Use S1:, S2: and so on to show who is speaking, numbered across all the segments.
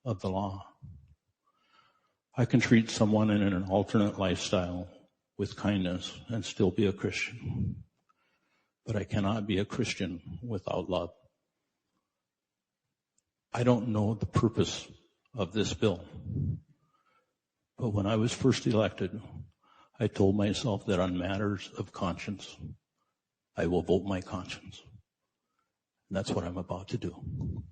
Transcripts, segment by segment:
S1: of the law. I can treat someone in an alternate lifestyle with kindness and still be a Christian. But I cannot be a Christian without love. I don't know the purpose of this bill. But when I was first elected, I told myself that on matters of conscience, I will vote my conscience. And that's what I'm about to do.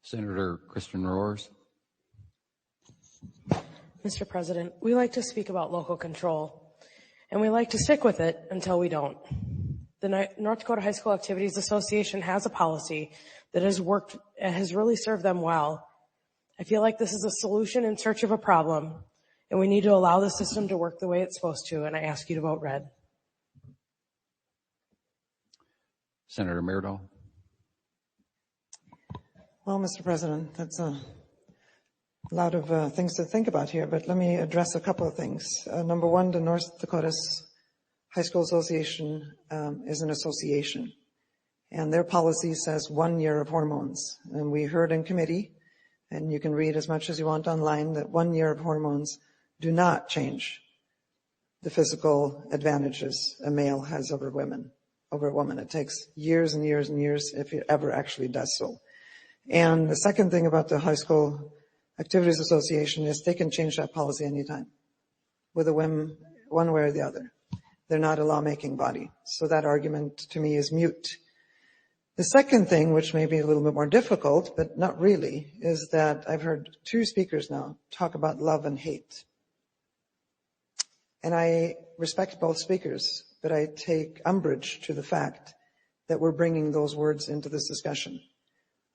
S2: Senator Kristen Roars.
S3: Mr. President, we like to speak about local control, and we like to stick with it until we don't. The North Dakota High School Activities Association has a policy that has really served them well. I feel like this is a solution in search of a problem, and we need to allow the system to work the way it's supposed to, and I ask you to vote red.
S2: Senator Myrdal.
S4: Well, Mr. President, that's a lot of things to think about here, but let me address a couple of things. Number one, the North Dakota High School Association is an association, and their policy says 1 year of hormones. And we heard in committee, and you can read as much as you want online, that 1 year of hormones do not change the physical advantages a male has over a woman. It takes years and years and years if it ever actually does so. And the second thing about the High School Activities Association is they can change that policy anytime with a whim, one way or the other. They're not a lawmaking body. So that argument to me is mute. The second thing, which may be a little bit more difficult, but not really, is that I've heard two speakers now talk about love and hate. And I respect both speakers, but I take umbrage to the fact that we're bringing those words into this discussion.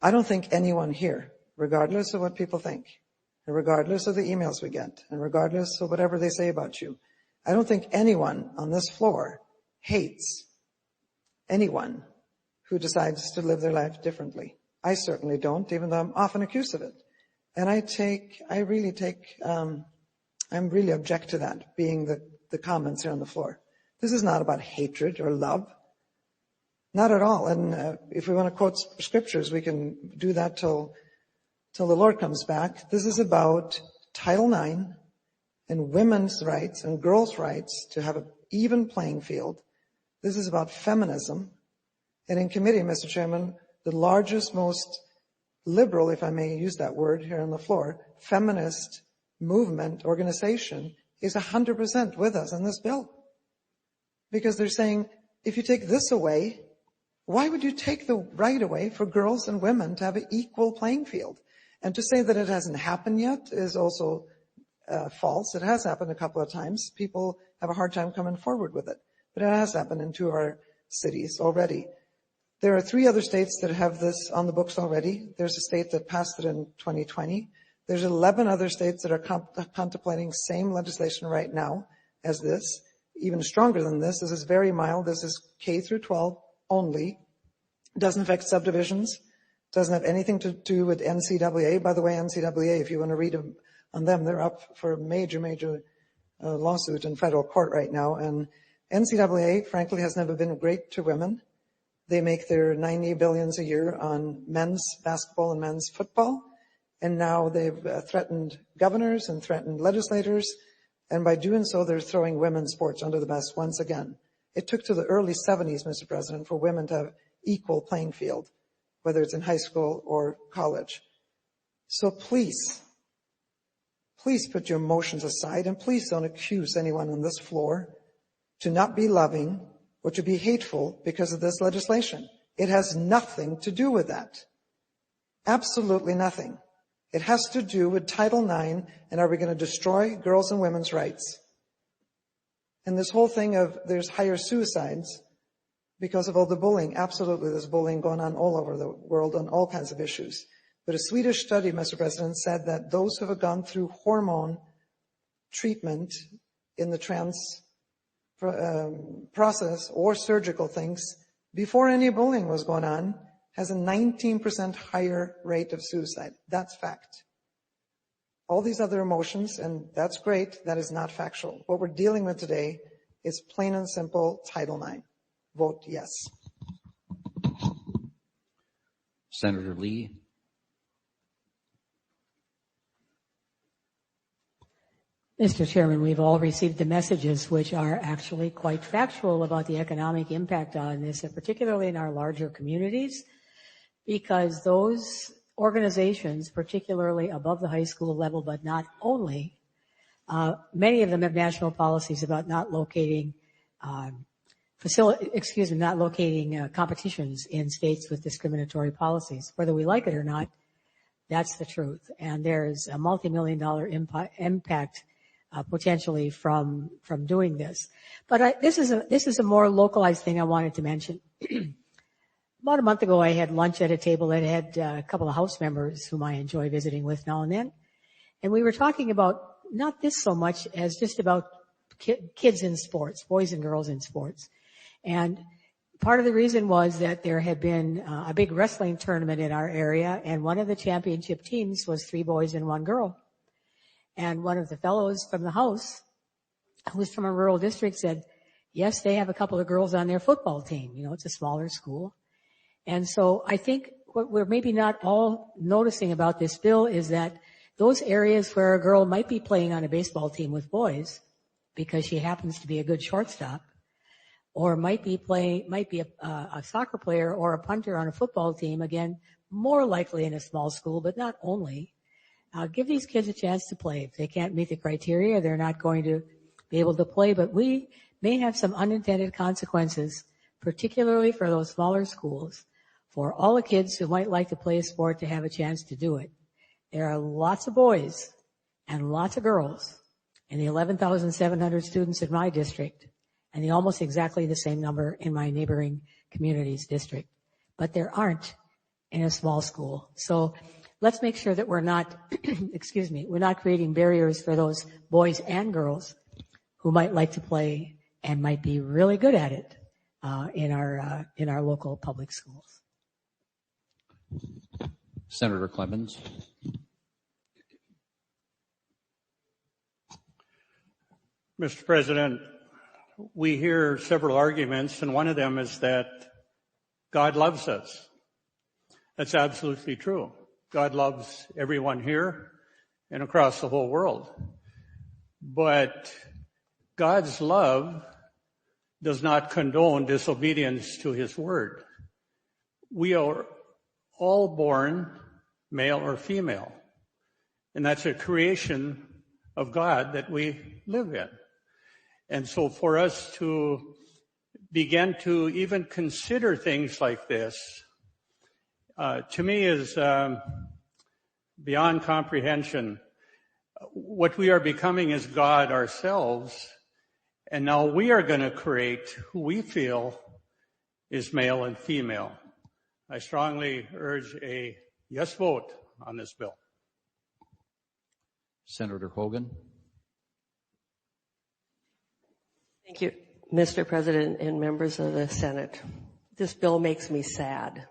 S4: I don't think anyone here, regardless of what people think, and regardless of the emails we get, and regardless of whatever they say about you, I don't think anyone on this floor hates anyone who decides to live their life differently. I certainly don't, even though I'm often accused of it. And I really object to that being the comments here on the floor. This is not about hatred or love. Not at all. And if we want to quote scriptures, we can do that till the Lord comes back. This is about Title IX and women's rights and girls' rights to have an even playing field. This is about feminism. And in committee, Mr. Chairman, the largest, most liberal, if I may use that word here on the floor, feminist movement organization is 100% with us on this bill. Because they're saying, if you take this away, why would you take the right away for girls and women to have an equal playing field? And to say that it hasn't happened yet is also false. It has happened a couple of times. People have a hard time coming forward with it. But it has happened in two of our cities already. There are 3 other states that have this on the books already. There's a state that passed it in 2020. There's 11 other states that are contemplating same legislation right now as this. Even stronger than this. This is very mild. This is K through 12 only. Doesn't affect subdivisions. Doesn't have anything to do with NCAA. By the way, NCAA, if you want to read on them, they're up for a major lawsuit in federal court right now. And NCAA, frankly, has never been great to women. They make their $90 billion a year on men's basketball and men's football. And now they've threatened governors and threatened legislators. And by doing so, they're throwing women's sports under the bus once again. It took to the early 70s, Mr. President, for women to have equal playing field, whether it's in high school or college. So please put your emotions aside, and please don't accuse anyone on this floor to not be loving or to be hateful because of this legislation. It has nothing to do with that. Absolutely nothing. It has to do with Title IX, and are we going to destroy girls' and women's rights? And this whole thing of there's higher suicides because of all the bullying. Absolutely, there's bullying going on all over the world on all kinds of issues. But a Swedish study, Mr. President, said that those who have gone through hormone treatment in the trans process or surgical things before any bullying was going on has a 19% higher rate of suicide. That's fact. All these other emotions, and that's great, that is not factual. What we're dealing with today is plain and simple Title IX. Vote yes.
S2: Senator Lee.
S5: Mr. Chairman, we've all received the messages which are actually quite factual about the economic impact on this, and particularly in our larger communities, because those organizations, particularly above the high school level, but not only, many of them have national policies about not locating competitions in states with discriminatory policies. Whether we like it or not, that's the truth. And there's a multi-million-dollar impact potentially from doing this. But this is a more localized thing I wanted to mention. About a month ago, I had lunch at a table that had a couple of House members whom I enjoy visiting with now and then. And we were talking about not this so much as just about kids in sports, boys and girls in sports. And part of the reason was that there had been a big wrestling tournament in our area, and one of the championship teams was 3 boys and 1 girl. And one of the fellows from the House, who was from a rural district, said, yes, they have a couple of girls on their football team. You know, it's a smaller school. And so I think what we're maybe not all noticing about this bill is that those areas where a girl might be playing on a baseball team with boys because she happens to be a good shortstop, or might be a soccer player or a punter on a football team, again, more likely in a small school, but not only. Give these kids a chance to play. If they can't meet the criteria, they're not going to be able to play, but we may have some unintended consequences, particularly for those smaller schools, for all the kids who might like to play a sport to have a chance to do it. There are lots of boys and lots of girls in the 11,700 students in my district, and the almost exactly the same number in my neighboring community's district. But there aren't in a small school. So let's make sure that we're not, we're not creating barriers for those boys and girls who might like to play and might be really good at it in our local public schools.
S2: Senator Clemens.
S6: Mr. President, we hear several arguments, and one of them is that God loves us. That's absolutely true. God loves everyone here and across the whole world. But God's love does not condone disobedience to His word. We are all born male or female, and that's a creation of God that we live in. And so for us to begin to even consider things like this, to me is beyond comprehension. What we are becoming is God ourselves, and now we are going to create who we feel is male and female. I strongly urge a yes vote on this bill.
S2: Senator Hogan.
S7: Thank you, Mr. President and members of the Senate. This bill makes me sad.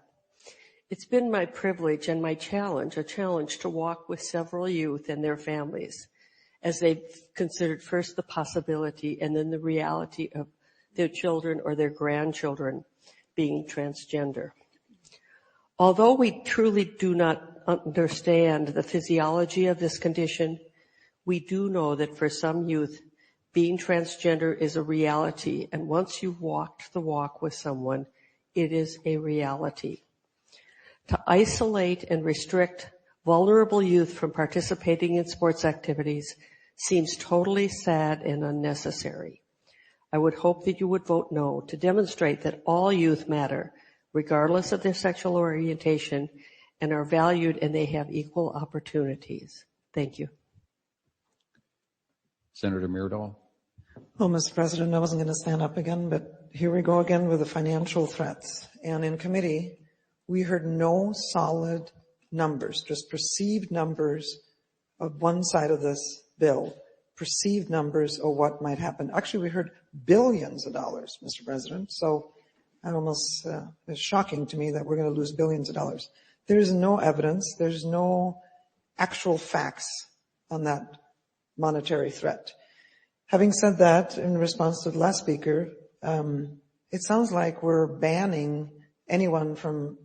S7: It's been my privilege and my challenge, a challenge to walk with several youth and their families as they've considered first the possibility and then the reality of their children or their grandchildren being transgender. Although we truly do not understand the physiology of this condition, we do know that for some youth, being transgender is a reality, and once you've walked the walk with someone, it is a reality. To isolate and restrict vulnerable youth from participating in sports activities seems totally sad and unnecessary. I would hope that you would vote no to demonstrate that all youth matter, regardless of their sexual orientation, and are valued and they have equal opportunities. Thank you.
S2: Senator Myrdal.
S4: Well, Mr. President, I wasn't going to stand up again, but here we go again with the financial threats. And in committee, we heard no solid numbers, just perceived numbers of one side of this bill, perceived numbers of what might happen. Actually, we heard billions of dollars, Mr. President. So it's shocking to me that we're going to lose billions of dollars. There's no evidence. There's no actual facts on that monetary threat. Having said that, in response to the last speaker, it sounds like we're banning anyone from